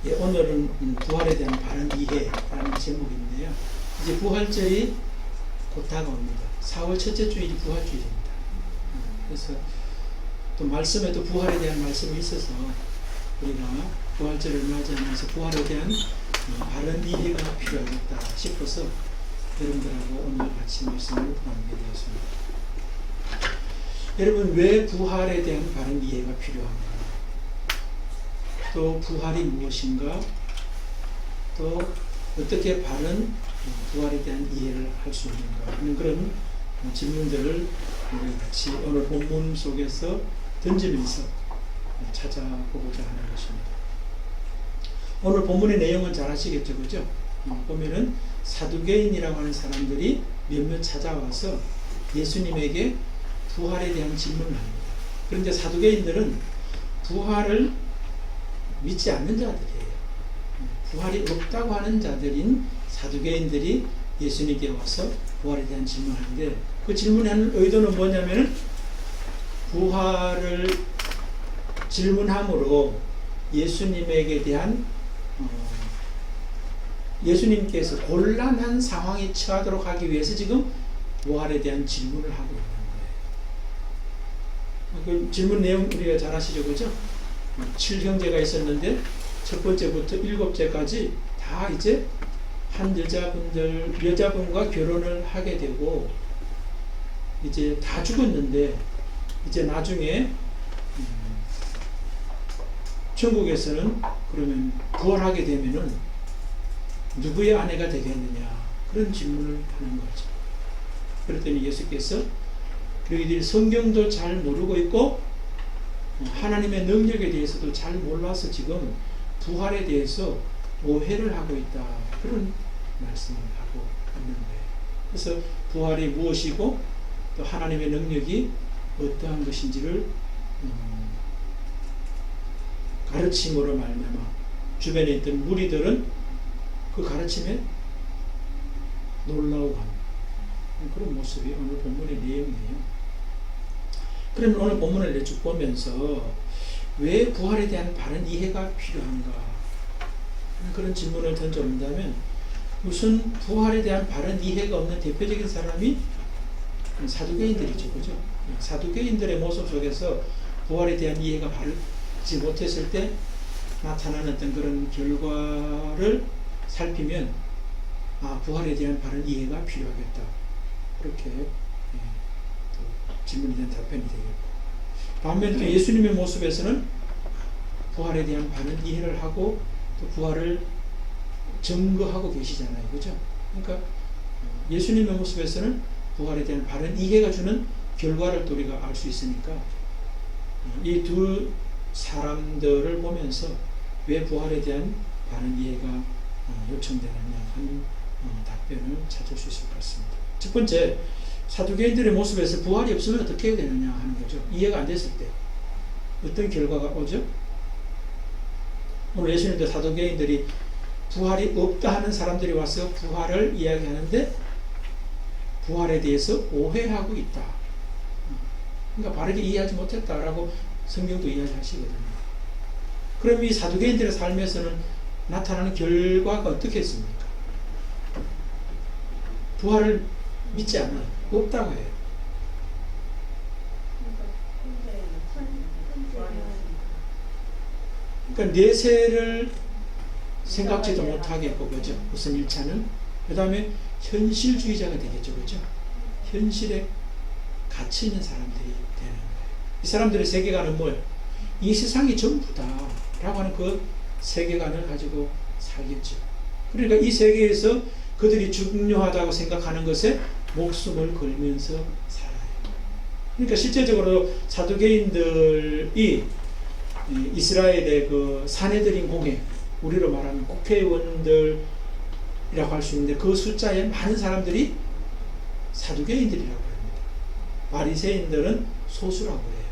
예, 오늘은 부활에 대한 바른 이해라는 제목인데요. 이제 부활절이 곧 다가옵니다. 4월 첫째 주일이 부활주일입니다. 그래서 또 말씀에도 부활에 대한 말씀이 있어서 우리가 부활절을 맞이하면서 부활에 대한 바른 이해가 필요하겠다 싶어서 여러분들하고 오늘 같이 말씀을 나누게 되었습니다. 여러분, 왜 부활에 대한 바른 이해가 필요한가? 또 부활이 무엇인가? 또 어떻게 바른 부활에 대한 이해를 할 수 있는가 하는 그런 질문들을 우리 같이 오늘 본문 속에서 던지면서 찾아보고자 하는 것입니다. 오늘 본문의 내용은 잘 아시겠죠, 그죠? 보면은 사두개인이라고 하는 사람들이 몇몇 찾아와서 예수님에게 부활에 대한 질문을 합니다. 그런데 사두개인들은 부활을 믿지 않는 자들이에요. 부활이 없다고 하는 자들인 사두개인들이 예수님께 와서 부활에 대한 질문을 하는데, 그 질문하는 의도는 뭐냐면은 부활을 질문함으로 예수님에게 대한 예수님께서 곤란한 상황에 처하도록 하기 위해서 지금 부활에 대한 질문을 하고 있는 거예요. 그 질문 내용 우리가 잘 아시죠, 그죠? 7형제가 있었는데 첫 번째부터 7째까지 다 이제 한 여자분과 결혼을 하게 되고 이제 다 죽었는데, 이제 나중에 천국에서는 그러면 부활하게 되면은 누구의 아내가 되겠느냐, 그런 질문을 하는 거죠. 그랬더니 예수께서 너희들이 성경도 잘 모르고 있고 하나님의 능력에 대해서도 잘 몰라서 지금 부활에 대해서 오해를 하고 있다, 그런 말씀을 하고 있는 거예요. 그래서 부활이 무엇이고 또 하나님의 능력이 어떠한 것인지를 가르침으로 말미암아 주변에 있던 무리들은 그 가르침에 놀라워하는 그런 모습이 오늘 본문의 내용이에요. 그럼 오늘 본문을 쭉 보면서 왜 부활에 대한 바른 이해가 필요한가, 그런 질문을 던져본다면 우선 부활에 대한 바른 이해가 없는 대표적인 사람이 사두개인들이죠, 그죠? 사두개인들의 모습 속에서 부활에 대한 이해가 바르지 못했을 때 나타나는 어떤 그런 결과를 살피면 부활에 대한 바른 이해가 필요하겠다, 그렇게 질문에 대한 답변이 되겠고, 반면 또 예수님의 모습에서는 부활에 대한 바른 이해를 하고 또 부활을 증거하고 계시잖아요, 그죠? 그러니까 예수님의 모습에서는 부활에 대한 바른 이해가 주는 결과를 또 우리가 알 수 있으니까 이 두 사람들을 보면서 왜 부활에 대한 바른 이해가 요청되느냐 하는 답변을 찾을 수 있을 것 같습니다. 첫 번째, 사두개인들의 모습에서 부활이 없으면 어떻게 해야 되느냐 하는 거죠. 이해가 안 됐을 때 어떤 결과가 오죠? 오늘 예수님도 사두개인들이 부활이 없다 하는 사람들이 와서 부활을 이야기하는데 부활에 대해서 오해하고 있다, 그러니까 바르게 이해하지 못했다라고 성경도 이야기하시거든요. 그럼 이 사두개인들의 삶에서는 나타나는 결과가 어떻게 했습니까? 부활을 믿지 않아요. 없다고 해요. 그러니까 내세를 생각지도 못하겠고, 그죠? 우선 1차는. 그 다음에 현실주의자가 되겠죠, 그죠? 현실에 갇혀 있는 사람들이 되는 거예요. 이 사람들의 세계관은 뭐예요? 이 세상이 전부다 라고 하는 그 세계관을 가지고 살겠죠. 그러니까 이 세계에서 그들이 중요하다고 생각하는 것에 목숨을 걸면서 살아요. 그러니까 실제적으로 사두개인들이 이스라엘의 그 사내들인 공회, 우리로 말하면 국회의원들이라고 할 수 있는데 그 숫자에 많은 사람들이 사두개인들이라고 합니다. 바리새인들은 소수라고 해요.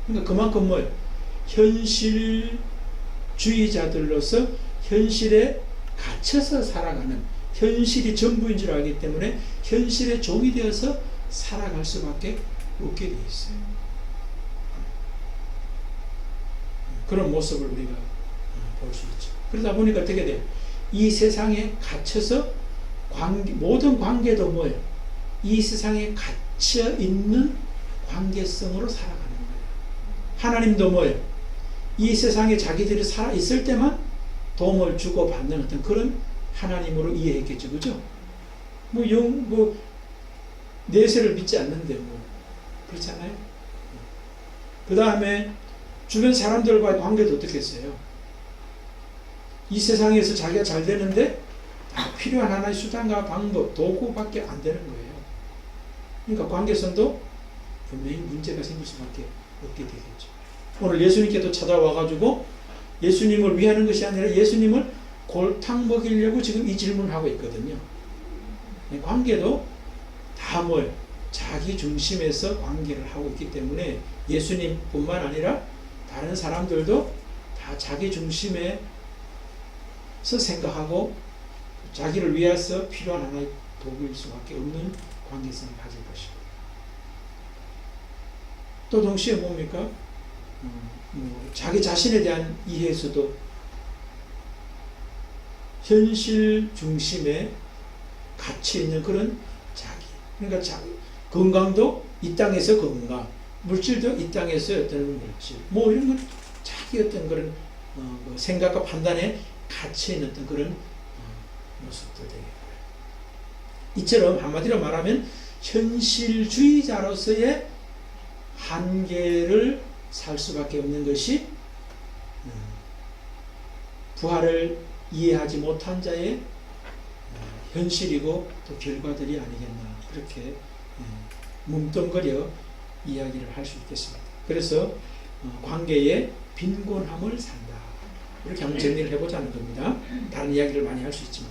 그러니까 그만큼 뭐예요? 현실주의자들로서 현실에 갇혀서 살아가는, 현실이 전부인 줄 알기 때문에 현실의 종이 되어서 살아갈 수밖에 없게 되어 있어요. 그런 모습을 우리가 볼 수 있죠. 그러다 보니까 어떻게 돼요? 이 세상에 갇혀서 모든 관계도 뭐예요? 이 세상에 갇혀 있는 관계성으로 살아가는 거예요. 하나님도 뭐예요? 이 세상에 자기들이 살아 있을 때만 도움을 주고 받는 어떤 그런 하나님으로 이해했겠죠, 그죠? 내세를 믿지 않는데 그렇잖아요. 그 다음에 주변 사람들과의 관계도 어떻게 했어요? 이 세상에서 자기가 잘 되는데 다 필요한 하나의 수단과 방법, 도구밖에 안 되는 거예요. 그러니까 관계성도 분명히 문제가 생길 수밖에 없게 되겠죠. 오늘 예수님께도 찾아와가지고 예수님을 위하는 것이 아니라 예수님을 골탕 먹이려고 지금 이 질문을 하고 있거든요. 관계도 다 뭐예요? 자기 중심에서 관계를 하고 있기 때문에 예수님뿐만 아니라 다른 사람들도 다 자기 중심에서 생각하고 자기를 위해서 필요한 하나의 도구일 수밖에 없는 관계성을 가질 것이고, 또 동시에 뭡니까? 자기 자신에 대한 이해에서도 현실 중심에 갇혀있는 그런 자기, 그러니까 건강도 이 땅에서 건강, 물질도 이 땅에서 어떤 물질, 이런 건 자기 어떤 그런 생각과 판단에 갇혀있는 어떤 그런 모습도 되겠고요. 이처럼 한마디로 말하면 현실주의자로서의 한계를 살 수밖에 없는 것이 부활을 이해하지 못한 자의 현실이고 또 결과들이 아니겠나, 그렇게 뭉뚱그려 이야기를 할 수 있겠습니다. 그래서 관계의 빈곤함을 산다, 이렇게 한번 정리를 해보자는 겁니다. 다른 이야기를 많이 할 수 있지만,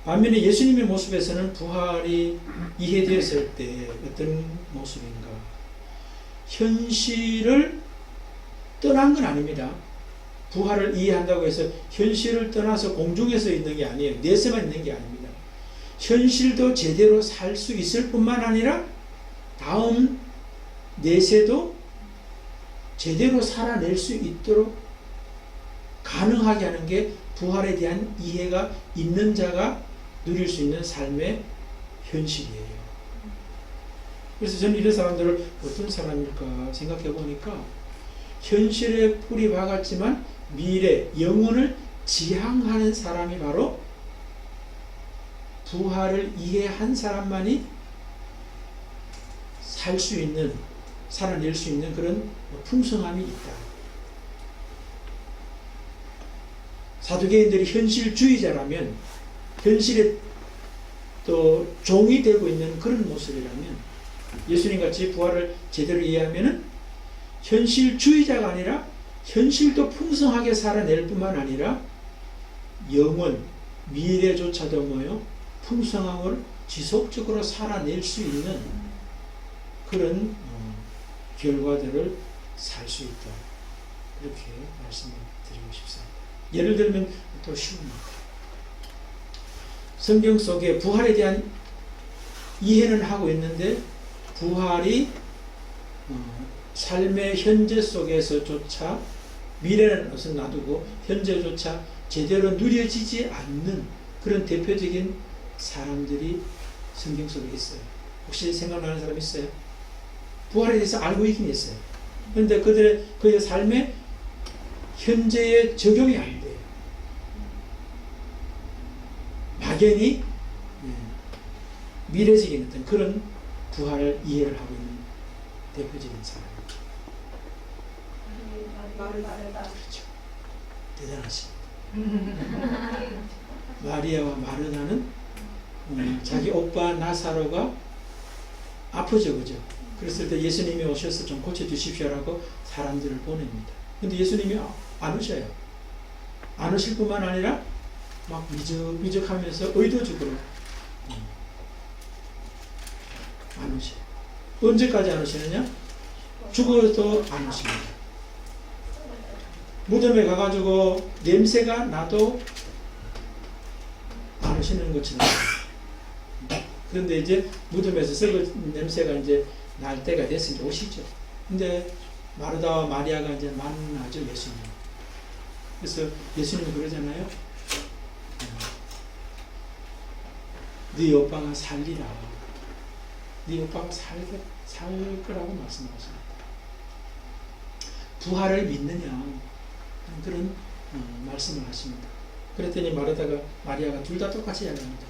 반면에 예수님의 모습에서는 부활이 이해되었을 때 어떤 모습인가? 현실을 떠난 건 아닙니다. 부활을 이해한다고 해서 현실을 떠나서 공중에서 있는 게 아니에요. 내세만 있는 게 아닙니다. 현실도 제대로 살 수 있을 뿐만 아니라 다음 내세도 제대로 살아낼 수 있도록 가능하게 하는 게 부활에 대한 이해가 있는 자가 누릴 수 있는 삶의 현실이에요. 그래서 저는 이런 사람들을 어떤 사람일까 생각해 보니까 현실에 뿌리 박았지만 미래, 영혼을 지향하는 사람이 바로 부활을 이해한 사람만이 살 수 있는, 살아낼 수 있는 그런 풍성함이 있다. 사두개인들이 현실주의자라면, 현실에 또 종이 되고 있는 그런 모습이라면, 예수님같이 부활을 제대로 이해하면은 현실주의자가 아니라 현실도 풍성하게 살아낼 뿐만 아니라 영원, 미래조차도 풍성함을 지속적으로 살아낼 수 있는 그런 결과들을 살 수 있다, 그렇게 말씀을 드리고 싶습니다. 예를 들면 또 쉬운 것, 성경 속에 부활에 대한 이해는 하고 있는데 부활이 삶의 현재 속에서조차, 미래는 우선 놔두고 현재조차 제대로 누려지지 않는 그런 대표적인 사람들이 성경 속에 있어요. 혹시 생각나는 사람 있어요? 부활에 대해서 알고 있긴 있어요. 그런데 그의 삶에 현재에 적용이 안 돼요. 막연히 미래적인 어떤 그런 부활을 이해를 하고 있는 대표적인 사람이죠. 그렇죠. 대단하십니다. 마리아와 마르다는 자기 오빠 나사로가 아프죠, 그죠? 그랬을 때 예수님이 오셔서 좀 고쳐주십시오라고 사람들을 보냅니다. 근데 예수님이 안 오셔요. 안 오실 뿐만 아니라 막 미적미적하면서 의도적으로 안 오셔요. 언제까지 안 오시느냐? 죽어도 안 오십니다. 무덤에 가가지고 냄새가 나도 안 오시는 것처럼. 그런데 이제 무덤에서 썩은 냄새가 이제 날 때가 됐으니 오시죠. 근데 마르다와 마리아가 이제 만나죠, 예수님. 그래서 예수님이 그러잖아요. 네 오빠가 살리라. 네 오빠가 살 거라고 말씀하십니다. 부활을 믿느냐 그런 말씀을 하십니다. 그랬더니 마리아가 둘 다 똑같이 이야기합니다.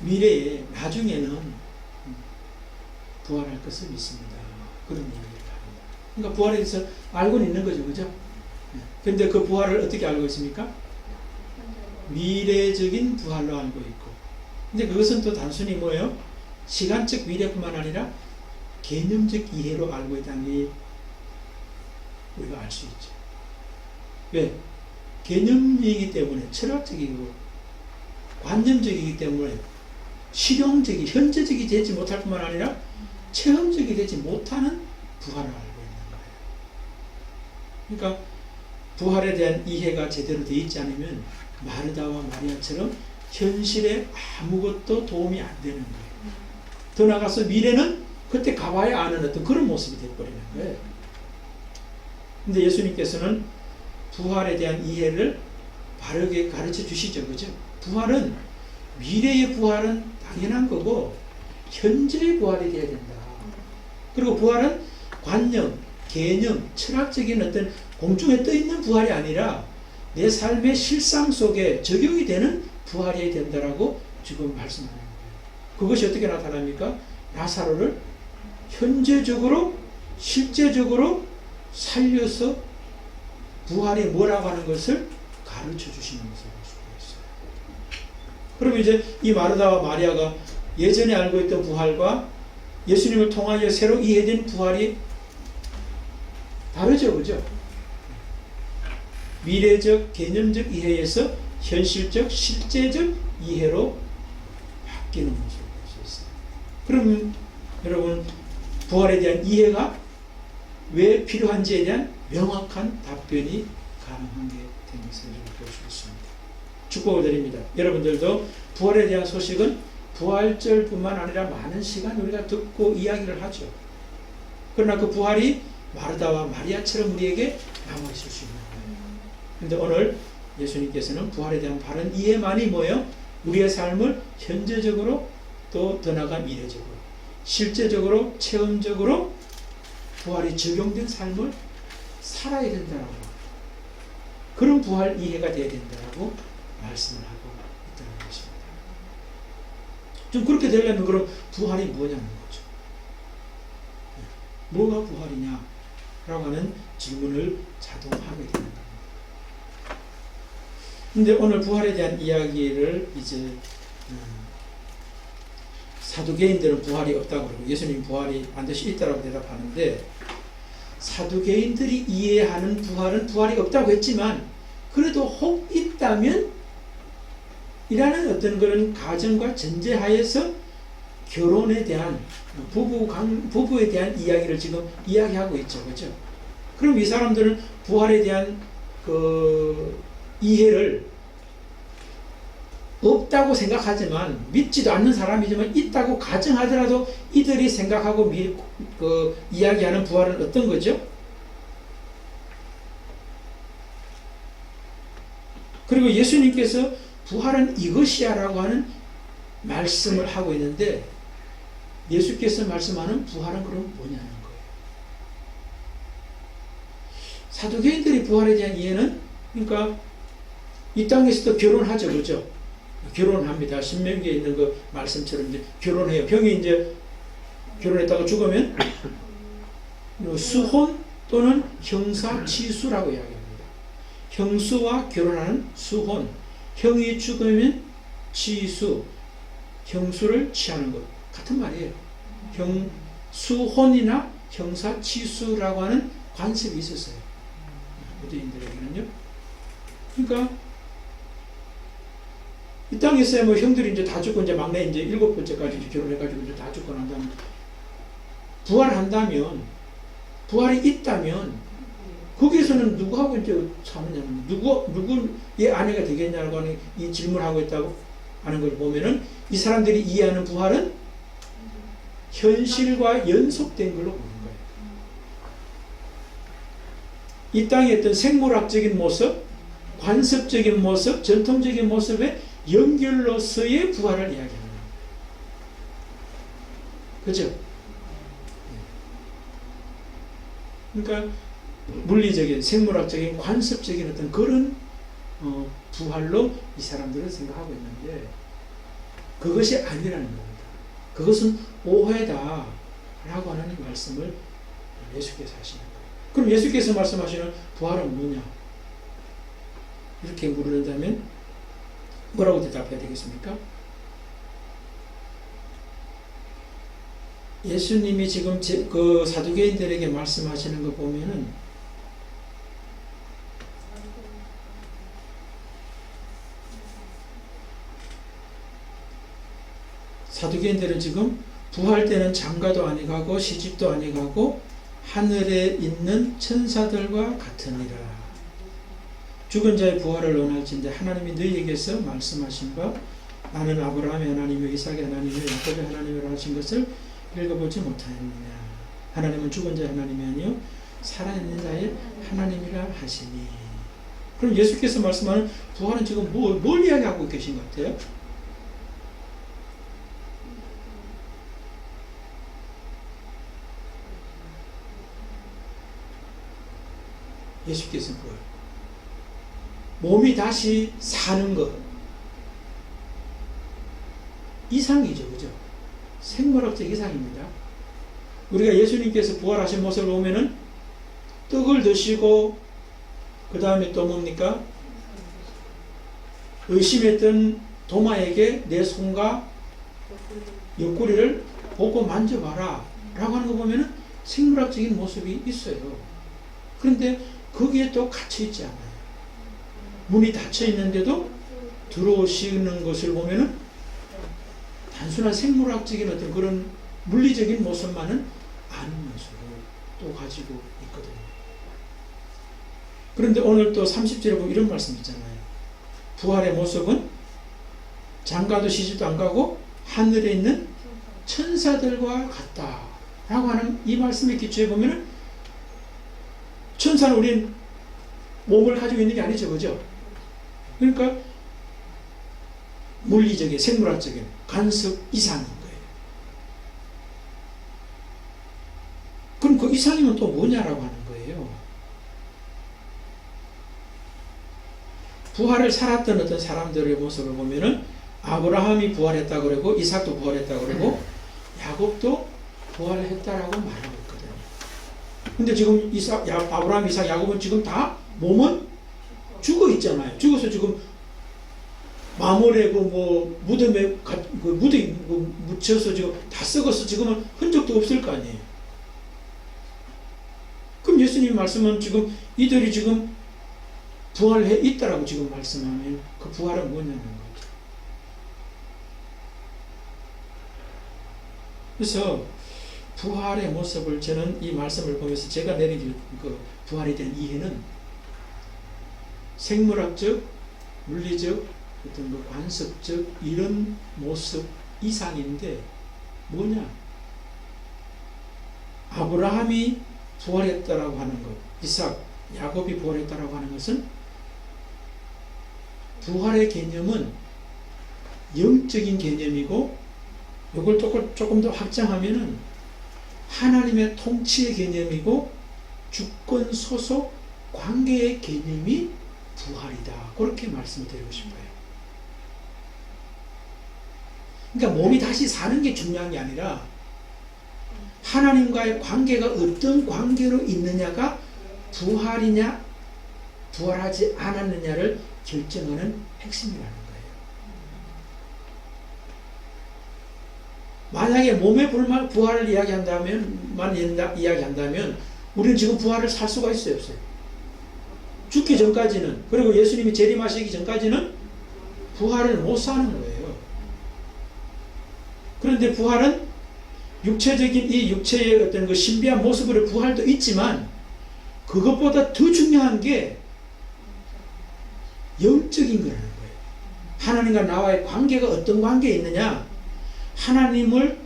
미래에 나중에는 부활할 것을 믿습니다. 그런 이야기를 합니다. 그러니까 부활에 대해서 알고는 있는 거죠, 그죠? 그런데 그 부활을 어떻게 알고 있습니까? 미래적인 부활로 알고 있고, 근데 그것은 또 단순히 뭐예요? 시간적 미래뿐만 아니라 개념적 이해로 알고 있다는 게 우리가 알 수 있죠. 왜? 개념이기 때문에 철학적이고 관념적이기 때문에 실용적이, 현재적이 되지 못할 뿐만 아니라 체험적이 되지 못하는 부활을 알고 있는 거예요. 그러니까 부활에 대한 이해가 제대로 되어 있지 않으면 마르다와 마리아처럼 현실에 아무것도 도움이 안 되는 거예요. 더 나아가서 미래는 그때 가봐야 아는 어떤 그런 모습이 되어버리는 거예요. 근데 예수님께서는 부활에 대한 이해를 바르게 가르쳐 주시죠. 그죠? 부활은, 미래의 부활은 당연한 거고, 현재의 부활이 되어야 된다. 그리고 부활은 관념, 개념, 철학적인 어떤 공중에 떠있는 부활이 아니라 내 삶의 실상 속에 적용이 되는 부활이 된다라고 지금 말씀하는 거예요. 그것이 어떻게 나타납니까? 라사로를 현재적으로, 실제적으로 살려서 부활이 뭐라고 하는 것을 가르쳐 주시는 것을 볼 수가 있어요. 그럼 이제 이 마르다와 마리아가 예전에 알고 있던 부활과 예수님을 통하여 새로 이해된 부활이 다르죠, 그죠? 미래적, 개념적 이해에서 현실적, 실제적 이해로 바뀌는 모습을 볼 수 있어요. 그러면 여러분, 부활에 대한 이해가 왜 필요한지에 대한 명확한 답변이 가능한 게 된 것을 볼 수 있습니다. 축복을 드립니다. 여러분들도 부활에 대한 소식은 부활절뿐만 아니라 많은 시간 우리가 듣고 이야기를 하죠. 그러나 그 부활이 마르다와 마리아처럼 우리에게 남아있을 수 있는 거예요. 그런데 오늘 예수님께서는 부활에 대한 바른 이해만이 뭐예요? 우리의 삶을 현재적으로 또 더 나아가 미래적으로, 실제적으로, 체험적으로 부활이 적용된 삶을 살아야 된다라고, 그런 부활 이해가 되어야 된다라고 말씀을 하고 있다는 것입니다. 좀 그렇게 되려면 그럼 부활이 뭐냐는 거죠. 뭐가 부활이냐? 라고 하는 질문을 자동하게 되는 겁니다. 근데 오늘 부활에 대한 이야기를 이제 사두개인들은 부활이 없다고 그러고 예수님 부활이 반드시 있다고 대답하는데, 사두개인들이 이해하는 부활은 부활이 없다고 했지만 그래도 혹 있다면 이라는 어떤 그런 가정과 전제하에서 결혼에 대한 부부에 대한 이야기를 지금 이야기하고 있죠. 그렇죠? 그럼 이 사람들은 부활에 대한 그 이해를 없다고 생각하지만, 믿지도 않는 사람이지만 있다고 가정하더라도 이들이 생각하고 이야기하는 부활은 어떤 거죠? 그리고 예수님께서 부활은 이것이야 라고 하는 말씀을 하고 있는데, 예수께서 말씀하는 부활은 그럼 뭐냐는 거예요. 사두개인들이 부활에 대한 이해는, 그러니까 이 땅에서도 결혼하죠. 그렇죠? 결혼합니다. 신명기에 있는 그 말씀처럼 이제 결혼해요. 병이 이제 결혼했다가 죽으면 수혼 또는 형사치수라고 이야기합니다. 형수와 결혼하는 수혼, 형이 죽으면 치수, 형수를 취하는 것 같은 말이에요. 수혼이나 형사치수라고 하는 관습이 있었어요. 유대인들에게는요. 그러니까 이 땅에서 뭐 형들이 이제 다 죽고 이제 막내 이제 7번째까지 이제 결혼해가지고 이제 다 죽고 난 다음에 부활한다면, 부활이 있다면 거기에서는 누구하고 이제 사느냐는, 누구의 아내가 되겠냐고 하는 이 질문하고 있다고 하는 걸 보면은 이 사람들이 이해하는 부활은 현실과 연속된 걸로 보는 거예요. 이 땅의 어떤 생물학적인 모습, 관습적인 모습, 전통적인 모습의 연결로서의 부활을 이야기하는 거예요. 그죠? 그러니까 물리적인, 생물학적인, 관습적인 어떤 그런 부활로 이 사람들은 생각하고 있는데 그것이 아니라는 겁니다. 그것은 오해다 라고 하는 말씀을 예수께서 하시는 거예요. 그럼 예수께서 말씀하시는 부활은 뭐냐? 이렇게 물으는다면 뭐라고 대답해야 되겠습니까? 예수님이 지금 그 사두개인들에게 말씀하시는 거 보면은 사두개인들은 지금 부활 때는 장가도 아니가고 시집도 아니가고 하늘에 있는 천사들과 같으니라. 죽은 자의 부활을 원할진대 하나님이 너희에게서 말씀하신 바 나는 아브라함의 하나님이요 이삭의 하나님이요 야곱의 하나님이라 하신 것을 읽어보지 못하였느냐. 하나님은 죽은 자의 하나님이 아니요 살아있는 자의 하나님이라 하시니. 그럼 예수께서 말씀하는 부활은 지금 뭘 이야기하고 계신 것 같아요? 예수께서 부활. 몸이 다시 사는 것. 이상이죠. 그죠? 생물학적 이상입니다. 우리가 예수님께서 부활하신 모습을 보면은 떡을 드시고 그 다음에 또 뭡니까? 의심했던 도마에게 내 손과 옆구리를 보고 만져봐라 라고 하는 거 보면은 생물학적인 모습이 있어요. 그런데 거기에 또 갇혀있지 않아요. 문이 닫혀있는데도 들어오시는 것을 보면은 단순한 생물학적인 어떤 그런 물리적인 모습만은 아니면서 또 가지고 있거든요. 그런데 오늘 또 30절에 보면 이런 말씀 있잖아요. 부활의 모습은 장가도 시집도 안 가고 하늘에 있는 천사들과 같다 라고 하는 이 말씀의 기초에 보면은 천사는 우린 몸을 가지고 있는 게 아니죠. 그죠? 그러니까 물리적인, 생물학적인 관습 이상인 거예요. 그럼 그 이상이면 또 뭐냐라고 하는 거예요. 부활을 살았던 어떤 사람들의 모습을 보면은 아브라함이 부활했다고 그러고 이삭도 부활했다고 그러고 야곱도 부활했다라고 말하고 있거든요. 근데 지금 아브라함, 이삭, 야곱은 지금 다 몸은 죽어 있잖아요. 죽어서 지금 마물에 무덤에 무덤 묻혀서 지금 다 썩어서 지금은 흔적도 없을 거 아니에요. 그럼 예수님 말씀은 지금 이들이 지금 부활해 있다라고 지금 말씀하면 그 부활은 뭐냐는 거죠. 그래서 부활의 모습을 저는 이 말씀을 보면서 제가 내린 그 부활에 대한 이해는 생물학적, 물리적, 어떤 그 관습적 이런 모습 이상인데 뭐냐? 아브라함이 부활했다라고 하는 것, 이삭, 야곱이 부활했다라고 하는 것은 부활의 개념은 영적인 개념이고 이걸 조금 더 확장하면은 하나님의 통치의 개념이고 주권 소속 관계의 개념이 부활이다. 그렇게 말씀드리고 싶어요. 그러니까 몸이 다시 사는 게 중요한 게 아니라 하나님과의 관계가 어떤 관계로 있느냐가 부활이냐 부활하지 않았느냐를 결정하는 핵심이라는 거예요. 만약에 몸의 부활을 이야기한다면 우리는 지금 부활을 살 수가 있어요, 없어요? 죽기 전까지는, 그리고 예수님이 재림하시기 전까지는 부활을 못 사는 거예요. 그런데 부활은 육체적인 이 육체의 어떤 그 신비한 모습으로 부활도 있지만 그것보다 더 중요한 게 영적인 거라는 거예요. 하나님과 나와의 관계가 어떤 관계에 있느냐, 하나님을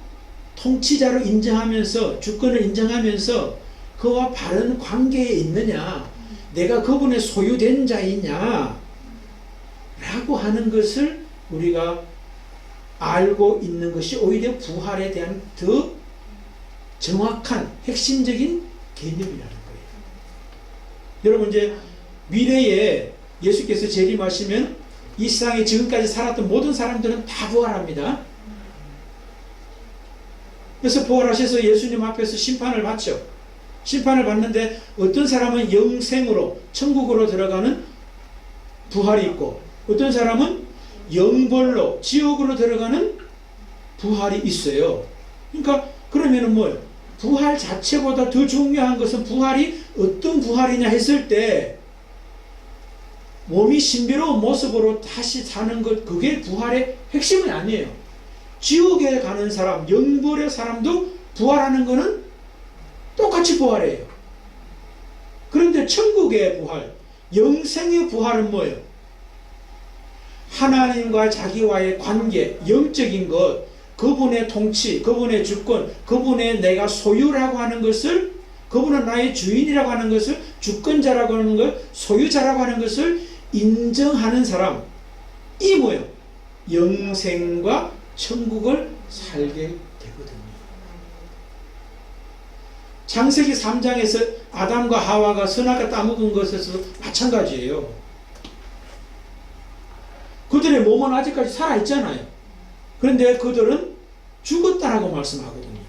통치자로 인정하면서 주권을 인정하면서 그와 바른 관계에 있느냐, 내가 그분의 소유된 자이냐 라고 하는 것을 우리가 알고 있는 것이 오히려 부활에 대한 더 정확한 핵심적인 개념이라는 거예요. 여러분 이제 미래에 예수께서 재림하시면 이 세상에 지금까지 살았던 모든 사람들은 다 부활합니다. 그래서 부활하셔서 예수님 앞에서 심판을 받죠. 심판을 받는데 어떤 사람은 영생으로 천국으로 들어가는 부활이 있고 어떤 사람은 영벌로 지옥으로 들어가는 부활이 있어요. 그러니까 그러면은 뭐예요? 부활 자체보다 더 중요한 것은 부활이 어떤 부활이냐 했을 때 몸이 신비로운 모습으로 다시 사는 것, 그게 부활의 핵심은 아니에요. 지옥에 가는 사람, 영벌의 사람도 부활하는 것은 똑같이 부활해요. 그런데 천국의 부활, 영생의 부활은 뭐예요? 하나님과 자기와의 관계, 영적인 것, 그분의 통치, 그분의 주권, 그분의 내가 소유라고 하는 것을, 그분은 나의 주인이라고 하는 것을, 주권자라고 하는 것, 소유자라고 하는 것을 인정하는 사람, 이 뭐예요? 영생과 천국을 살게 되거든요. 창세기 3장에서 아담과 하와가 선악과 따먹은 것에서 마찬가지예요. 그들의 몸은 아직까지 살아있잖아요. 그런데 그들은 죽었다라고 말씀하거든요.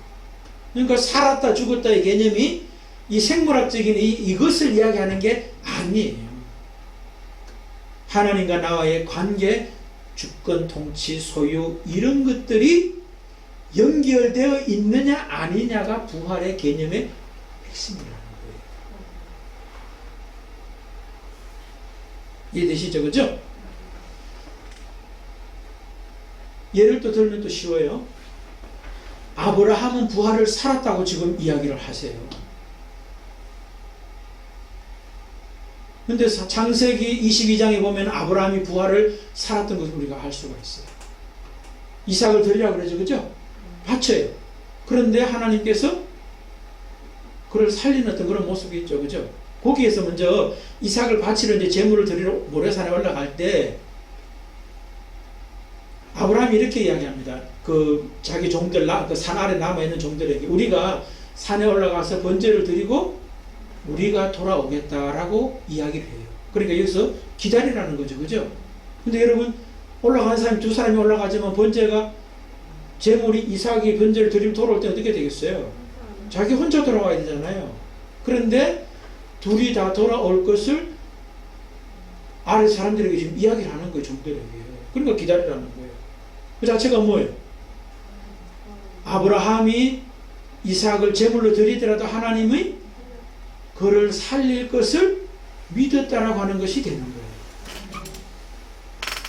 그러니까 살았다 죽었다의 개념이 이 생물학적인 이것을 이야기하는 게 아니에요. 하나님과 나와의 관계, 주권, 통치, 소유 이런 것들이 연결되어 있느냐 아니냐가 부활의 개념의 핵심이라는 거예요. 이해되시죠? 그죠? 예를 또 들면 또 쉬워요. 아브라함은 부활을 살았다고 지금 이야기를 하세요. 근데 창세기 22장에 보면 아브라함이 부활을 살았던 것을 우리가 알 수가 있어요. 이삭을 드리라고 그러죠. 그죠? 바쳐요. 그런데 하나님께서 그를 살리는 어떤 그런 모습이 있죠. 그죠? 거기에서 먼저 이삭을 바치러 이제 제물을 드리러 모래산에 올라갈 때 아브라함이 이렇게 이야기합니다. 그 자기 종들, 그 산 아래 남아있는 종들에게 우리가 산에 올라가서 번제를 드리고 우리가 돌아오겠다라고 이야기를 해요. 그러니까 여기서 기다리라는 거죠. 그죠? 근데 여러분, 올라가는 사람이 두 사람이 올라가지만 번제가, 제물이 이삭이 번제를 드리면 돌아올 때 어떻게 되겠어요? 자기 혼자 돌아와야 되잖아요. 그런데 둘이 다 돌아올 것을 아래 사람들에게 지금 이야기를 하는 거예요. 종들에게. 그러니까 기다리라는 거예요. 그 자체가 뭐예요? 아브라함이 이삭을 제물로 드리더라도 하나님의 그를 살릴 것을 믿었다라고 하는 것이 되는 거예요.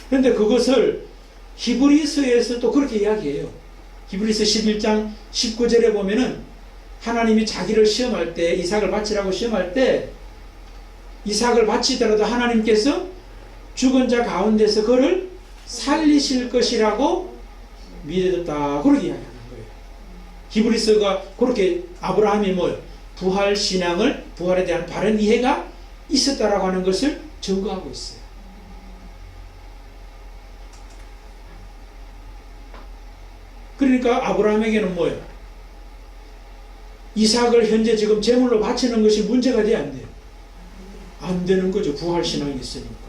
그런데 그것을 히브리서에서 또 그렇게 이야기해요. 히브리서 11장 19절에 보면은 하나님이 자기를 시험할 때, 이삭을 바치라고 시험할 때 이삭을 바치더라도 하나님께서 죽은 자 가운데서 그를 살리실 것이라고 믿었다. 그렇게 이야기하는 거예요. 히브리서가 그렇게 아브라함이 뭐예요? 부활 신앙을, 부활에 대한 바른 이해가 있었다라고 하는 것을 증거하고 있어요. 그러니까 아브라함에게는 뭐예요? 이삭을 현재 지금 제물로 바치는 것이 문제가 돼야 안 돼요? 안 되는 거죠. 부활 신앙이 있으니까.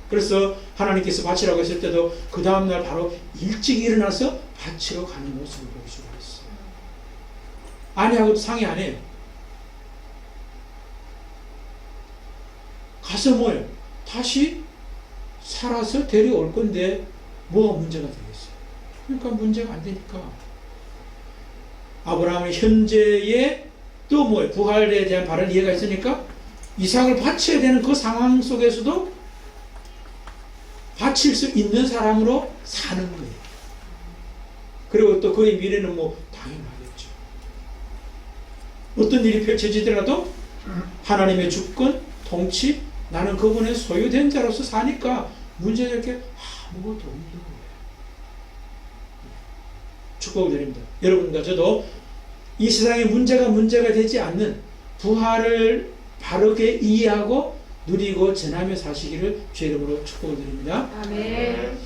그래서 하나님께서 바치라고 했을 때도 그 다음날 바로 일찍 일어나서 바치러 가는 모습을 볼 수가 있어요. 아내하고도 상의 안 해요. 가서 뭐예요? 다시 살아서 데려올 건데 뭐가 문제가 되겠어요? 그러니까 문제가 안 되니까 아브라함의 현재의 또 뭐예요? 부활에 대한 바른 이해가 있으니까 이삭을 바쳐야 되는 그 상황 속에서도 바칠 수 있는 사람으로 사는 거예요. 그리고 또 그의 미래는 뭐 당연하겠죠. 어떤 일이 펼쳐지더라도 하나님의 주권, 통치, 나는 그분의 소유된 자로서 사니까 문제될 게 아무것도 없는 거예요. 축복을 드립니다. 여러분과 저도 이 세상에 문제가 되지 않는 부활을 바르게 이해하고 누리고 전하며 사시기를 주의 이름으로 축복을 드립니다. 아멘.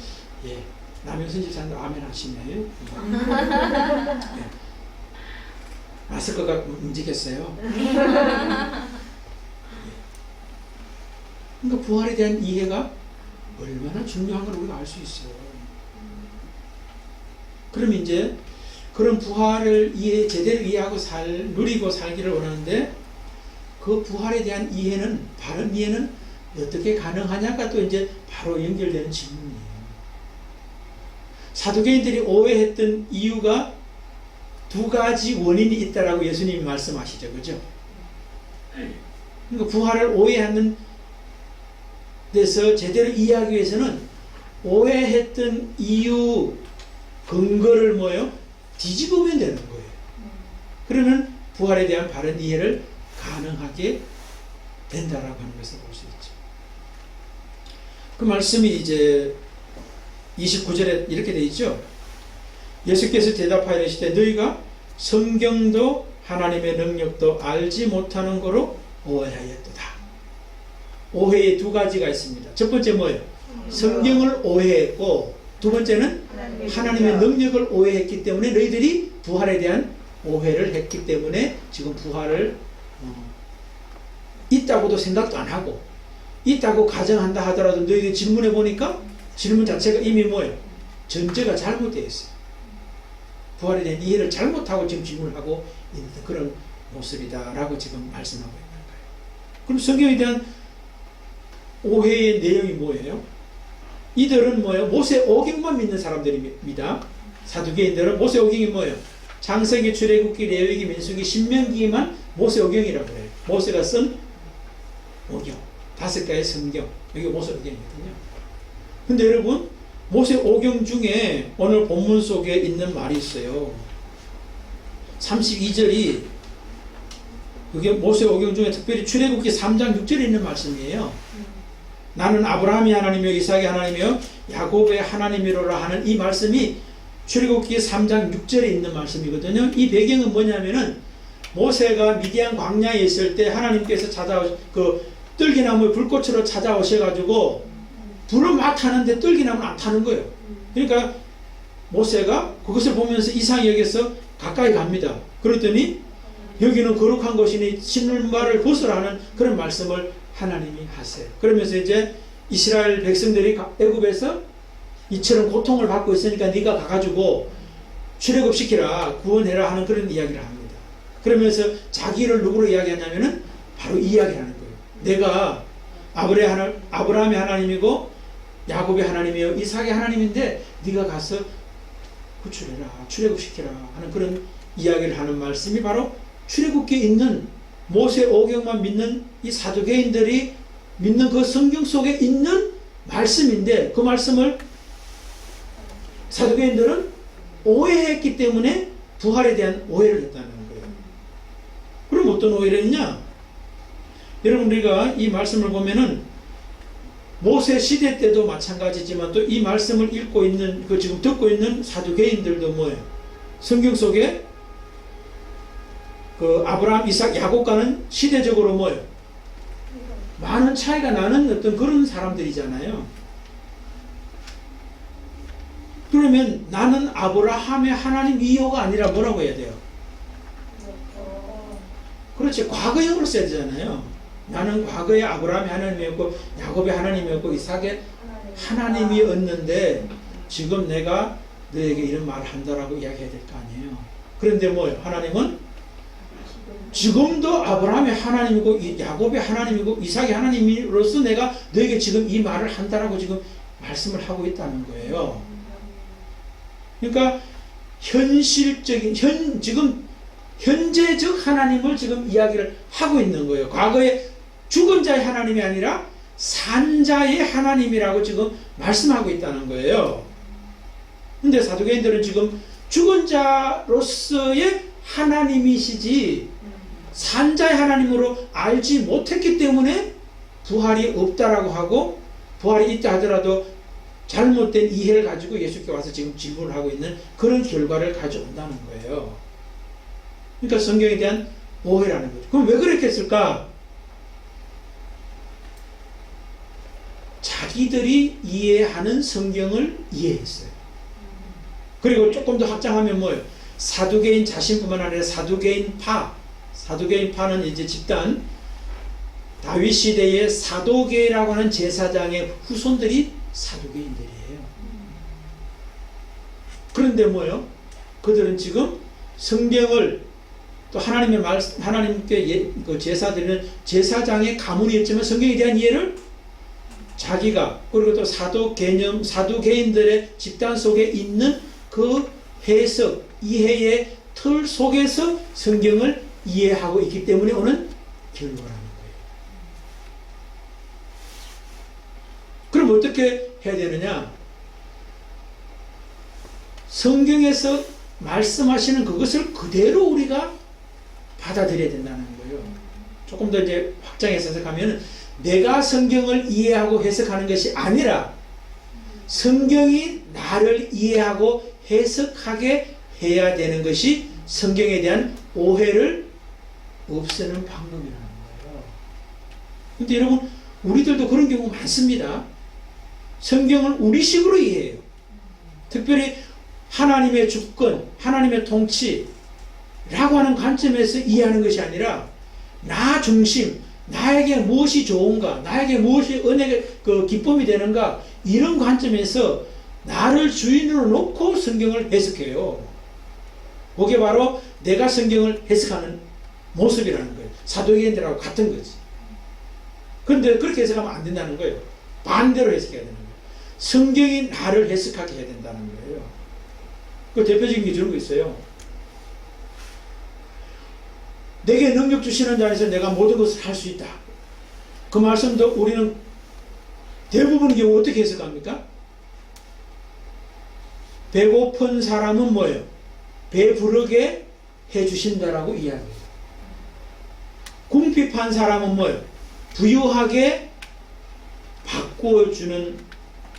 예, 남영선 집사님 아멘 하시네. 예. 마스크가 움직였어요. 그러니까 부활에 대한 이해가 얼마나 중요한 걸 우리가 알 수 있어요. 그럼 이제 그런 부활을 제대로 이해하고 누리고 살기를 원하는데 그 부활에 대한 이해는, 바른 이해는 어떻게 가능하냐가 또 이제 바로 연결되는 질문이에요. 사두개인들이 오해했던 이유가 두 가지 원인이 있다라고 예수님이 말씀하시죠. 그죠? 그러니까 부활을 오해하는 데서 제대로 이해하기 위해서는 오해했던 이유, 근거를 뭐예요? 뒤집으면 되는 거예요. 그러면 부활에 대한 바른 이해를 가능하게 된다라고 하는 것을 볼 수 있죠. 그 말씀이 이제 29절에 이렇게 되어 있죠. 예수께서 대답하여 이르시되 너희가 성경도 하나님의 능력도 알지 못하는 거로 오해하였도다. 오해의 두 가지가 있습니다. 첫 번째 뭐예요? 성경을 오해했고, 두 번째는 하나님의 능력을 오해했기 때문에 너희들이 부활에 대한 오해를 했기 때문에 지금 부활을 있다고도 생각도 안 하고, 있다고 가정한다 하더라도 너희들이 질문해 보니까 질문 자체가 이미 뭐예요? 전제가 잘못되어 있어요. 부활에 대한 이해를 잘못하고 지금 질문을 하고 있는 그런 모습이다라고 지금 말씀하고 있는 거예요. 그럼 성경에 대한 오해의 내용이 뭐예요? 이들은 뭐예요? 모세 오경만 믿는 사람들입니다. 사두개인들은 모세 오경이 뭐예요? 창세기, 출애굽기, 레위기, 민수기, 신명기만 모세 오경이라고 해요. 모세가 쓴 오경, 5개의 성경, 여기 모세 오경이거든요. 근데 여러분, 모세 오경 중에 오늘 본문 속에 있는 말이 있어요. 32절이 그게 모세 오경 중에 특별히 출애굽기 3장 6절에 있는 말씀이에요. 나는 아브라함의 하나님이요 이삭의 하나님이요 야곱의 하나님이로라 하는 이 말씀이 출애굽기 3장 6절에 있는 말씀이거든요. 이 배경은 뭐냐면은 모세가 미디안 광야에 있을 때 하나님께서 그 뜰기나무 불꽃으로 찾아오셔가지고 불을 막 타는데 뜰기나무는 안 타는 거예요. 그러니까 모세가 그것을 보면서 이상히 여기서 가까이 갑니다. 그랬더니 여기는 거룩한 곳이니 신발을 벗으라는 그런 말씀을 하나님이 하세요. 그러면서 이제 이스라엘 백성들이 애굽에서 이처럼 고통을 받고 있으니까 네가 가가지고 출애굽시키라, 구원해라 하는 그런 이야기를 합니다. 그러면서 자기를 누구로 이야기하냐면은 바로 이 이야기를 하는 거예요. 내가 아브라함의 하나님이고 야곱의 하나님이요 이삭의 하나님인데 네가 가서 구출해라, 출애굽시키라 하는 그런 이야기를 하는 말씀이 바로 출애굽기에 있는 모세 오경만 믿는 이 사두개인들이 믿는 그 성경 속에 있는 말씀인데, 그 말씀을 사두개인들은 오해했기 때문에 부활에 대한 오해를 했다는 거예요. 그럼 어떤 오해를 했냐? 여러분, 우리가 이 말씀을 보면은 모세 시대 때도 마찬가지지만 또 이 말씀을 읽고 있는, 지금 듣고 있는 사두개인들도 뭐예요? 성경 속에 아브라함, 이삭, 야곱과는 시대적으로 뭐예요? 많은 차이가 나는 어떤 그런 사람들이잖아요. 그러면 나는 아브라함의 하나님이요가 아니라 뭐라고 해야 돼요? 그렇지, 과거형으로 써야 되잖아요. 나는 과거에 아브라함의 하나님이었고 야곱의 하나님이었고 이삭의 하나님이었는데 지금 내가 너에게 이런 말을 한다라고 이야기해야 될 거 아니에요. 그런데 뭐예요? 하나님은 지금도 아브라함의 하나님이고 야곱의 하나님이고 이삭의 하나님으로서 내가 너에게 지금 이 말을 한다라고 지금 말씀을 하고 있다는 거예요. 그러니까 현실적인 지금 현재적 하나님을 지금 이야기를 하고 있는 거예요. 과거에 죽은 자의 하나님이 아니라 산 자의 하나님이라고 지금 말씀하고 있다는 거예요. 근데 사두개인들은 지금 죽은 자로서의 하나님이시지 산 자의 하나님으로 알지 못했기 때문에 부활이 없다라고 하고, 부활이 있다 하더라도 잘못된 이해를 가지고 예수께 와서 지금 질문을 하고 있는 그런 결과를 가져온다는 거예요. 그러니까 성경에 대한 오해라는 거죠. 그럼 왜 그렇게 했을까? 자기들이 이해하는 성경을 이해했어요. 그리고 조금 더 확장하면 뭐예요? 사두개인 자신뿐만 아니라 사두개인파는 이제 집단, 다윗 시대의 사도계라고 하는 제사장의 후손들이 사두개인들이에요. 그런데 뭐예요? 그들은 지금 성경을 또 하나님께 그 제사드리는 제사장의 가문이었지만 성경에 대한 이해를 자기가, 그리고 또 사두개인들의 집단 속에 있는 그 해석, 이해의 틀 속에서 성경을 이해하고 있기 때문에 오는 결과라는 거예요. 그럼 어떻게 해야 되느냐? 성경에서 말씀하시는 그것을 그대로 우리가 받아들여야 된다는 거예요. 조금 더 이제 확장해서 해석하면 내가 성경을 이해하고 해석하는 것이 아니라 성경이 나를 이해하고 해석하게 해야 되는 것이 성경에 대한 오해를 없애는 방법이라는 거예요. 근데 여러분, 우리들도 그런 경우 많습니다. 성경을 우리식으로 이해해요. 특별히 하나님의 주권, 하나님의 통치라고 하는 관점에서 이해하는 것이 아니라 나 중심, 나에게 무엇이 좋은가, 나에게 무엇이 은혜의 그 기쁨이 되는가, 이런 관점에서 나를 주인으로 놓고 성경을 해석해요. 그게 바로 내가 성경을 해석하는 모습이라는 거예요. 사도개인들하고 같은 거지. 그런데 그렇게 해석하면 안 된다는 거예요. 반대로 해석해야 되는 거예요. 성경이 나를 해석하게 해야 된다는 거예요. 그 대표적인 게 저런 거 있어요. 내게 능력 주시는 자에서 내가 모든 것을 할 수 있다. 그 말씀도 우리는 대부분의 경우 어떻게 해석합니까? 배고픈 사람은 뭐예요? 배부르게 해주신다라고 이야기해요. 궁핍한 사람은 뭐예요? 부유하게 바꾸어주는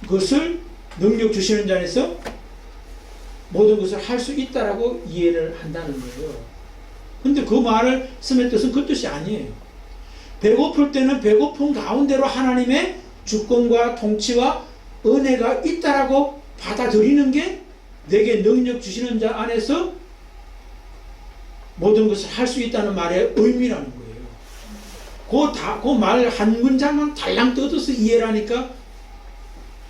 것을 능력 주시는 자에서 모든 것을 할 수 있다라고 이해를 한다는 거예요. 근데 그 말을 쓰면 뜻은 그 뜻이 아니에요. 배고플 때는 배고픈 가운데로 하나님의 주권과 통치와 은혜가 있다라고 받아들이는 게 내게 능력 주시는 자 안에서 모든 것을 할 수 있다는 말의 의미라는 거예요. 그 말 한 문장만 달랑 뜯어서 이해를 하니까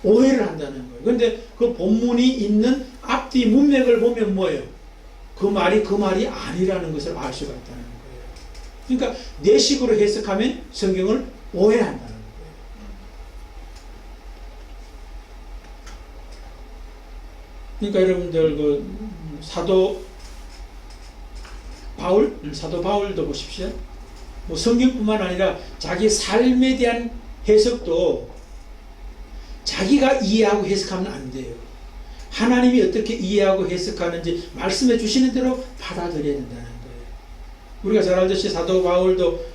오해를 한다는 거예요. 그런데 그 본문이 있는 앞뒤 문맥을 보면 뭐예요? 그 말이 아니라는 것을 알 수가 있다는 거예요. 그러니까 내 식으로 해석하면 성경을 오해한다는 거예요. 그러니까 여러분들 그 사도 바울도 보십시오. 뭐 성경뿐만 아니라 자기 삶에 대한 해석도 자기가 이해하고 해석하면 안 돼요. 하나님이 어떻게 이해하고 해석하는지 말씀해 주시는 대로 받아들여야 된다는 거예요. 우리가 잘 알듯이 사도 바울도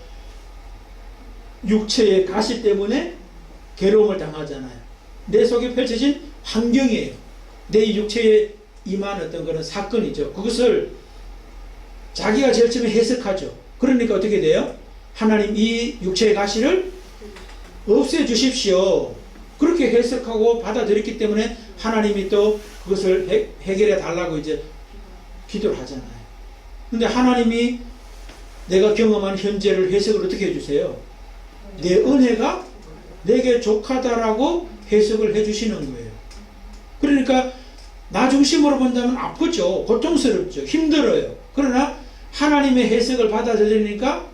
육체의 가시 때문에 괴로움을 당하잖아요. 내 속에 펼쳐진 환경이에요. 내 육체에 임한 어떤 그런 사건이죠. 그것을 자기가 제일 처음에 해석하죠. 그러니까 어떻게 돼요? 하나님 이 육체의 가시를 없애주십시오. 그렇게 해석하고 받아들였기 때문에 하나님이 또 그것을 해결해 달라고 이제 기도를 하잖아요. 근데 하나님이 내가 경험한 현재를 해석을 어떻게 해주세요? 내 은혜가 내게 족하다라고 해석을 해주시는 거예요. 그러니까 나 중심으로 본다면 아프죠. 고통스럽죠. 힘들어요. 그러나 하나님의 해석을 받아들이니까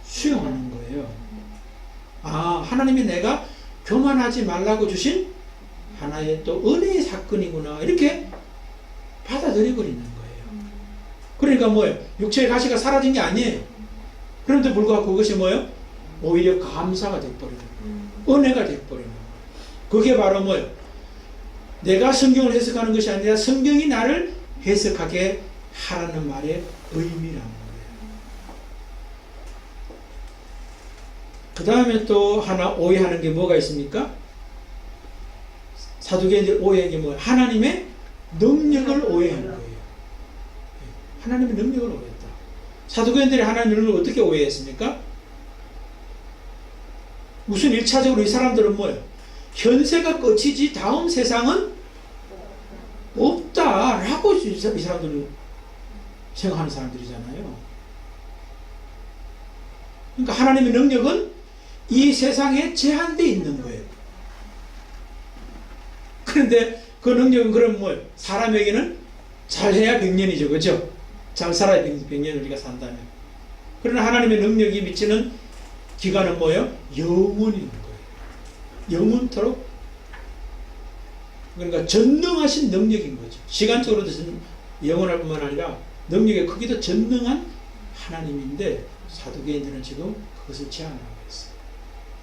수용하는 거예요. 아, 하나님이 내가 교만하지 말라고 주신 하나의 또 은혜의 사건이구나. 이렇게 받아들여버리는 거예요. 그러니까 뭐예요? 육체의 가시가 사라진 게 아니에요. 그런데 불구하고 그것이 뭐예요? 오히려 감사가 돼버리는 거예요. 은혜가 돼버리는 거예요. 그게 바로 뭐예요? 내가 성경을 해석하는 것이 아니라 성경이 나를 해석하게 하라는 말의 의미라는 거예요. 그 다음에 또 하나 오해하는 게 뭐가 있습니까? 사두개인들 오해한 게 뭐예요? 하나님의 능력을 오해하는 거예요. 하나님의 능력을 오해했다. 사두개인들이 하나님의 능력을 어떻게 오해했습니까? 우선 1차적으로 이 사람들은 뭐예요? 현세가 끝이지 다음 세상은 없다라고 이 사람들은 생각하는 사람들이잖아요. 그러니까 하나님의 능력은 이 세상에 제한되어 있는 거예요. 그런데 그 능력은 그럼 뭐예요? 사람에게는 잘해야 100년이죠. 그죠? 잘 살아야 100년 우리가 산다면. 그러나 하나님의 능력이 미치는 기간은 뭐예요? 영원히 있는 거예요. 영원토록. 그러니까 전능하신 능력인 거죠. 시간적으로도 영원할 뿐만 아니라 능력의 크기도 전능한 하나님인데 사두개인들은 지금 그것을 제한하고 있어요.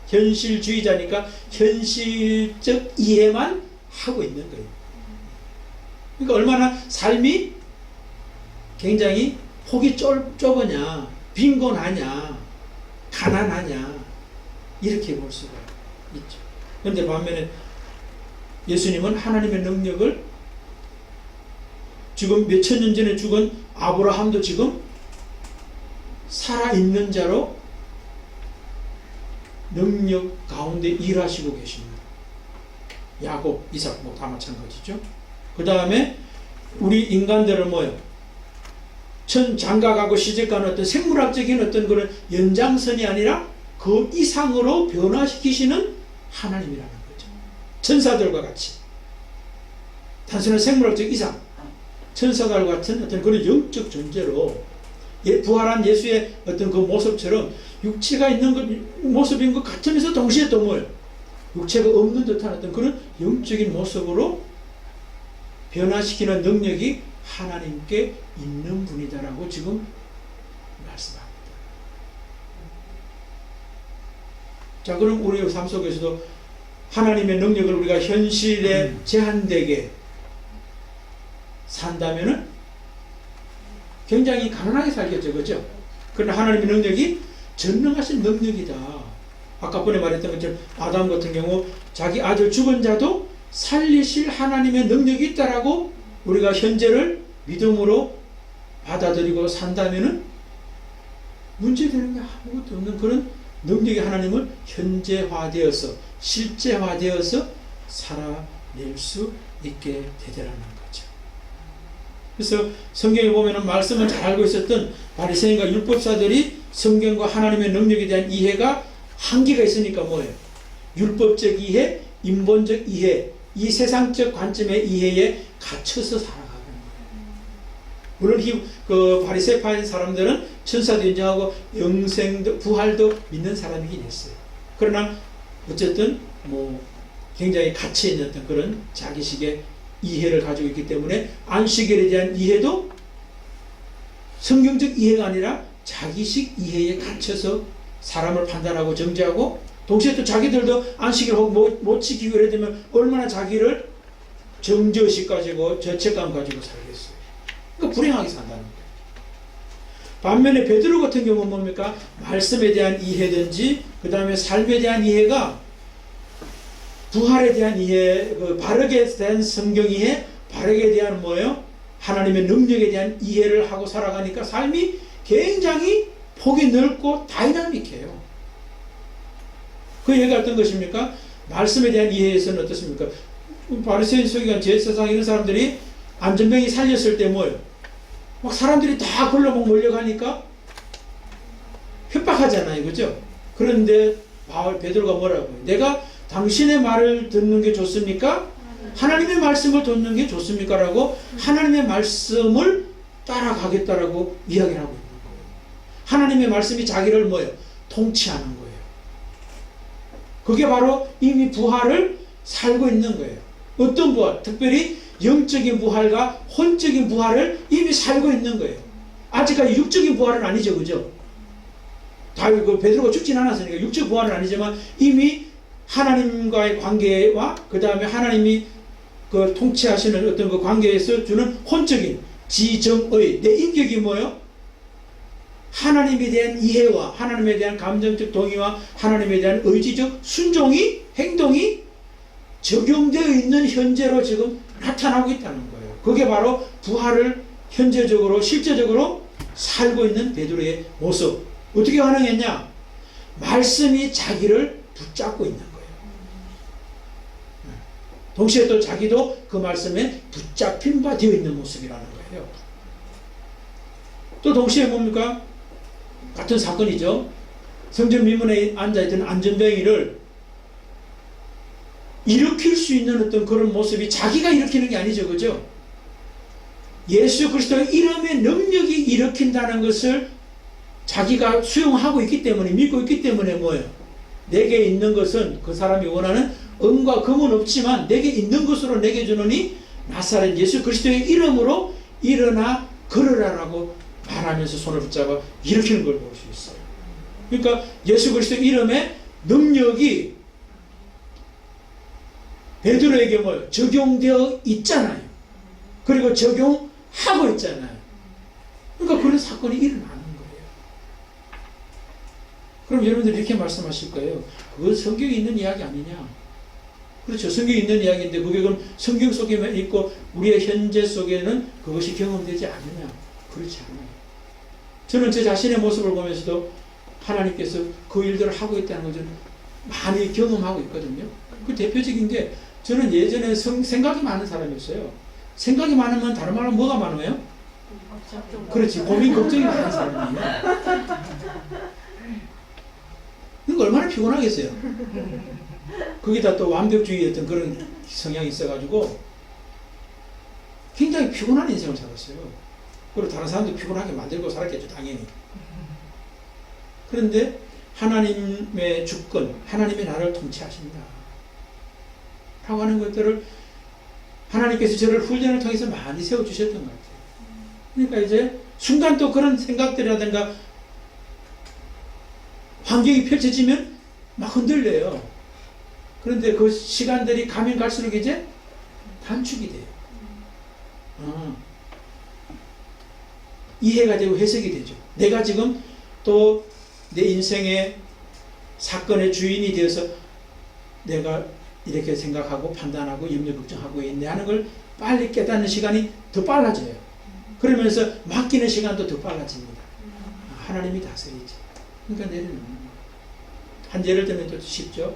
현실주의자니까 현실적 이해만 하고 있는 거예요. 그러니까 얼마나 삶이 굉장히 폭이 좁으냐, 빈곤하냐, 가난하냐 이렇게 볼 수가 있죠. 그런데 반면에 예수님은 하나님의 능력을 지금 몇천 년 전에 죽은 아브라함도 지금 살아있는 자로 능력 가운데 일하시고 계십니다. 야곱, 이삭 뭐 다 마찬가지죠. 그 다음에 우리 인간들은 뭐예요? 장가가고 시집가는 어떤 생물학적인 어떤 그런 연장선이 아니라 그 이상으로 변화시키시는 하나님이라는 거죠. 천사들과 같이 단순한 생물학적 이상, 천사들 같은 어떤 그런 영적 존재로 부활한 예수의 어떤 그 모습처럼 육체가 있는 모습인 것 같으면서 동시에 또 뭐예요? 육체가 없는 듯한 어떤 그런 영적인 모습으로 변화시키는 능력이 하나님께 있는 분이다라고 지금 말씀합니다. 자, 그럼 우리 삶 속에서도 하나님의 능력을 우리가 현실에 제한되게 산다면은 굉장히 가난하게 살겠죠. 그죠? 그러나 하나님의 능력이 전능하신 능력이다. 아까 전에 말했던 것처럼 아담 같은 경우 자기 아들 죽은 자도 살리실 하나님의 능력이 있다라고 우리가 현재를 믿음으로 받아들이고 산다면은 문제되는 게 아무것도 없는 그런 능력이 하나님을 현재화되어서 실제화되어서 살아낼 수 있게 되더라는 거죠. 그래서 성경에 보면은 말씀을 잘 알고 있었던 바리새인과 율법사들이 성경과 하나님의 능력에 대한 이해가 한계가 있으니까 뭐예요? 율법적 이해, 인본적 이해, 이 세상적 관점의 이해에 갇혀서 살아가는 거예요. 물론 그 바리새파인 사람들은 천사도 인정하고 영생도 부활도 믿는 사람이긴 했어요. 그러나 어쨌든 뭐 굉장히 가치 있는 어떤 그런 자기식의 이해를 가지고 있기 때문에 안식일에 대한 이해도 성경적 이해가 아니라 자기식 이해에 갇혀서 사람을 판단하고 정죄하고 동시에 또 자기들도 안식일 못 지키고 이래 되면 얼마나 자기를 정죄의식 가지고 죄책감 가지고 살겠어요. 그러니까 불행하게 산다는 거예요. 반면에 베드로 같은 경우는 뭡니까? 말씀에 대한 이해든지 그 다음에 삶에 대한 이해가 부활에 대한 이해, 그 바르게 된 성경 이해, 바르게 대한 뭐예요? 하나님의 능력에 대한 이해를 하고 살아가니까 삶이 굉장히 폭이 넓고 다이나믹해요. 그 얘기가 어떤 것입니까? 말씀에 대한 이해에서는 어떻습니까? 바리새인 서기관 제사장 이런 사람들이 안전병이 살렸을 때 뭐예요? 막 사람들이 다 글로 막 몰려가니까 협박하잖아요. 그죠? 그런데 베드로가 뭐라고 해요? 내가 당신의 말을 듣는 게 좋습니까? 하나님의 말씀을 듣는 게 좋습니까? 라고 하나님의 말씀을 따라가겠다라고 이야기를 하고 있는 거예요. 하나님의 말씀이 자기를 뭐예요? 통치하는 거예요. 그게 바로 이미 부활을 살고 있는 거예요. 어떤 부활? 특별히 영적인 부활과 혼적인 부활을 이미 살고 있는 거예요. 아직까지 육적인 부활은 아니죠. 그죠? 그 베드로가 죽진 않았으니까 육적 부활은 아니지만 이미 하나님과의 관계와 그 다음에 하나님이 그 통치하시는 어떤 그 관계에서 주는 혼적인 지정의 내 인격이 뭐예요? 하나님에 대한 이해와 하나님에 대한 감정적 동의와 하나님에 대한 의지적 순종이 행동이 적용되어 있는 현재로 지금 나타나고 있다는 거예요. 그게 바로 부활을 현재적으로 실제적으로 살고 있는 베드로의 모습. 어떻게 가능했냐? 말씀이 자기를 붙잡고 있는 거예요. 동시에 또 자기도 그 말씀에 붙잡힌 바 되어 있는 모습이라는 거예요. 또 동시에 뭡니까? 같은 사건이죠. 성전 미문에 앉아있던 안전뱅이를 일으킬 수 있는 어떤 그런 모습이 자기가 일으키는 게 아니죠. 그죠? 예수 그리스도의 이름의 능력이 일으킨다는 것을 자기가 수용하고 있기 때문에, 믿고 있기 때문에 뭐예요? 내게 있는 것은 그 사람이 원하는 은과 금은 없지만 내게 있는 것으로 내게 주노니 나사렛 예수 그리스도의 이름으로 일어나 걸으라라고 말하면서 손을 붙잡아 일으키는 걸 볼 수 있어요. 그러니까 예수 그리스도 이름의 능력이 베드로에게 뭐 적용되어 있잖아요. 그리고 적용하고 있잖아요. 그러니까 그런 사건이 일어나는 거예요. 그럼 여러분들이 이렇게 말씀하실 거예요. 그건 성경에 있는 이야기 아니냐? 그렇죠. 성경에 있는 이야기인데 그게 그럼 성경 속에만 있고 우리의 현재 속에는 그것이 경험되지 않느냐? 그렇지 않아요. 저는 제 자신의 모습을 보면서도 하나님께서 그 일들을 하고 있다는 것을 많이 경험하고 있거든요. 그 대표적인 게 저는 예전에 생각이 많은 사람이었어요. 생각이 많으면 다른 말로 뭐가 많아요? 그렇지. 고민, 걱정이 많은 사람이에요. 그러니까 얼마나 피곤하겠어요. 거기다 또 완벽주의 어떤 그런 성향이 있어가지고 굉장히 피곤한 인생을 살았어요. 그리고 다른 사람도 피곤하게 만들고 살았겠죠, 당연히. 그런데 하나님의 주권, 하나님의 나라를 통치하신다 라고 하는 것들을 하나님께서 저를 훈련을 통해서 많이 세워주셨던 것 같아요. 그러니까 이제 순간 또 그런 생각들이라든가 환경이 펼쳐지면 막 흔들려요. 그런데 그 시간들이 가면 갈수록 이제 단축이 돼요. 이해가 되고 해석이 되죠. 내가 지금 또 내 인생의 사건의 주인이 되어서 내가 이렇게 생각하고 판단하고 염려 걱정하고 있네 하는 걸 빨리 깨닫는 시간이 더 빨라져요. 그러면서 맡기는 시간도 더 빨라집니다. 하나님이 다스리지. 그러니까 내려놓는 거예요. 한 예를 들면 또 쉽죠.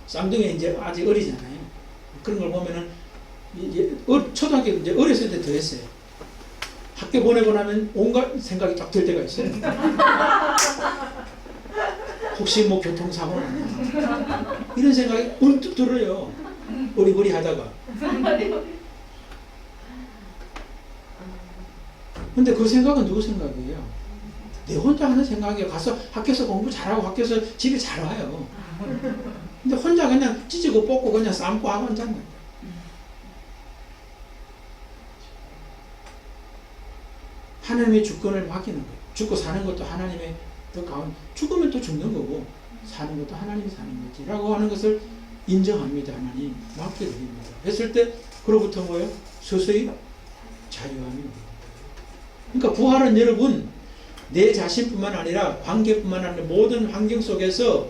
쌍둥이 이제 아직 어리잖아요. 그런 걸 보면은 초등학교 이제 어렸을 때 더 했어요. 학교 보내고 나면 온갖 생각이 딱 들 때가 있어요. 혹시 뭐 교통사고 났나? 이런 생각이 문득 들어요. 어리버리 하다가. 근데 그 생각은 누구 생각이에요? 내 혼자 하는 생각이에요. 가서 학교에서 공부 잘하고 학교에서 집에 잘 와요. 근데 혼자 그냥 찢고 뽑고 그냥 삶고 하고 앉았는 하나님의 주권을 맡기는 거예요. 죽고 사는 것도 하나님의 더 가운, 죽으면 또 죽는 거고 사는 것도 하나님이 사는 거지 라고 하는 것을 인정합니다. 하나님 맡겨드립니다. 했을 때 그로부터 뭐예요? 서서히 자유함이 오는 거예요. 그러니까 부활은 여러분 내 자신뿐만 아니라 관계뿐만 아니라 모든 환경 속에서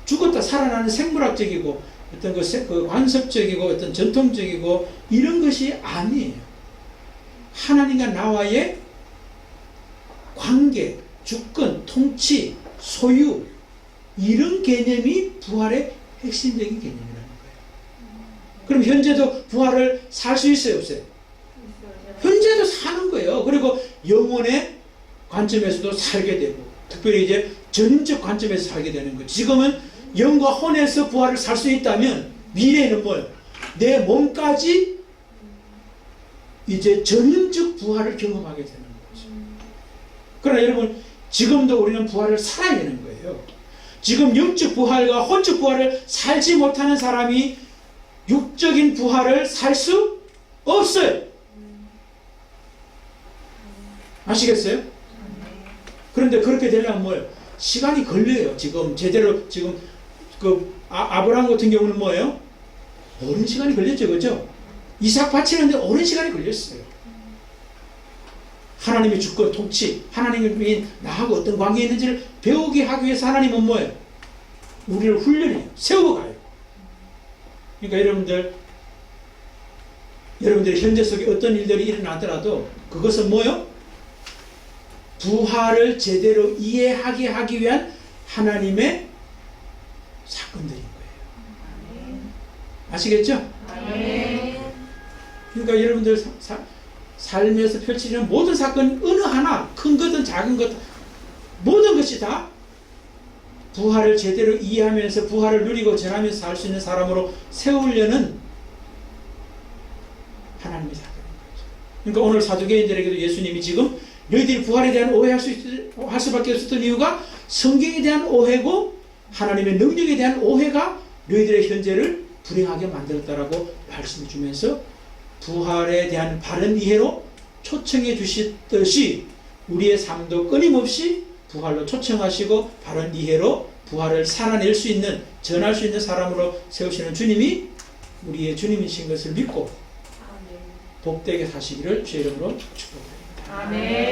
죽었다 살아나는 생물학적이고 어떤 그 관습적이고 어떤 전통적이고 이런 것이 아니에요. 하나님과 나와의 관계, 주권, 통치, 소유 이런 개념이 부활의 핵심적인 개념이라는 거예요. 그럼 현재도 부활을 살 수 있어요, 없어요? 현재도 사는 거예요. 그리고 영혼의 관점에서도 살게 되고 특별히 이제 전적 관점에서 살게 되는 거예요. 지금은 영과 혼에서 부활을 살 수 있다면 미래에는 뭐예요? 내 몸까지 이제 전적 부활을 경험하게 되는 거죠. 그러나 여러분 지금도 우리는 부활을 살아야 되는 거예요. 지금 영적 부활과 혼적 부활을 살지 못하는 사람이 육적인 부활을 살 수 없어요. 아시겠어요? 그런데 그렇게 되려면 뭐예요? 시간이 걸려요. 지금 제대로 지금 그 아브라함 같은 경우는 뭐예요? 오랜 시간이 걸렸죠, 그렇죠? 이삭 바치는데 오랜 시간이 걸렸어요. 하나님의 주권, 통치, 하나님이 나하고 어떤 관계에 있는지를 배우게 하기 위해서 하나님은 뭐예요? 우리를 훈련해요. 세워가요. 그러니까 여러분들 현재 속에 어떤 일들이 일어나더라도 그것은 뭐예요? 부활을 제대로 이해하게 하기 위한 하나님의 사건들인 거예요. 아시겠죠? 그러니까 여러분들 삶에서 펼치는 모든 사건 어느 하나 큰 거든 작은 것 모든 것이 다 부활을 제대로 이해하면서 부활을 누리고 전하면서 살 수 있는 사람으로 세우려는 하나님의 사건인 거죠. 그러니까 오늘 사두개인들에게도 예수님이 지금 너희들이 부활에 대한 오해할 수밖에 없었던 이유가 성경에 대한 오해고 하나님의 능력에 대한 오해가 너희들의 현재를 불행하게 만들었다라고 말씀해 주면서 부활에 대한 바른 이해로 초청해 주시듯이 우리의 삶도 끊임없이 부활로 초청하시고 바른 이해로 부활을 살아낼 수 있는 전할 수 있는 사람으로 세우시는 주님이 우리의 주님이신 것을 믿고 복되게 사시기를 주의 이름으로 축복합니다. 아멘.